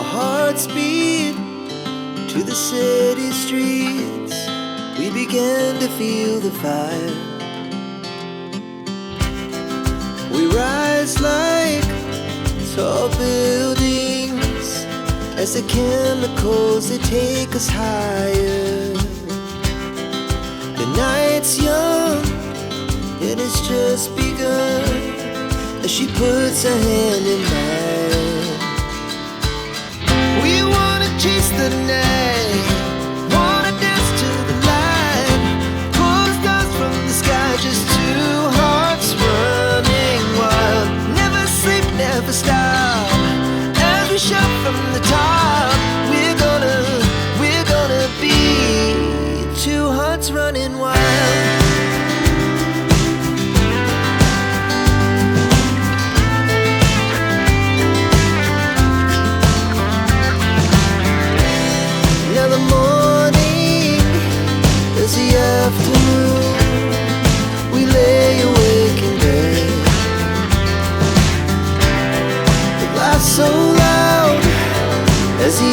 Our hearts beat to the city streets. We began to feel the fire. We rise like tall buildings as the chemicals, they take us higher. The night's young, it has just begun, as she puts her hand in mine. We wanna chase the night, wanna dance to the light, pull the stars from the sky, just two hearts running wild. Never sleep, never stop, as we shout from the top. We're gonna be two hearts running wild. Now the morning is the afternoon. We lay awake in bed. The laughs so loud as the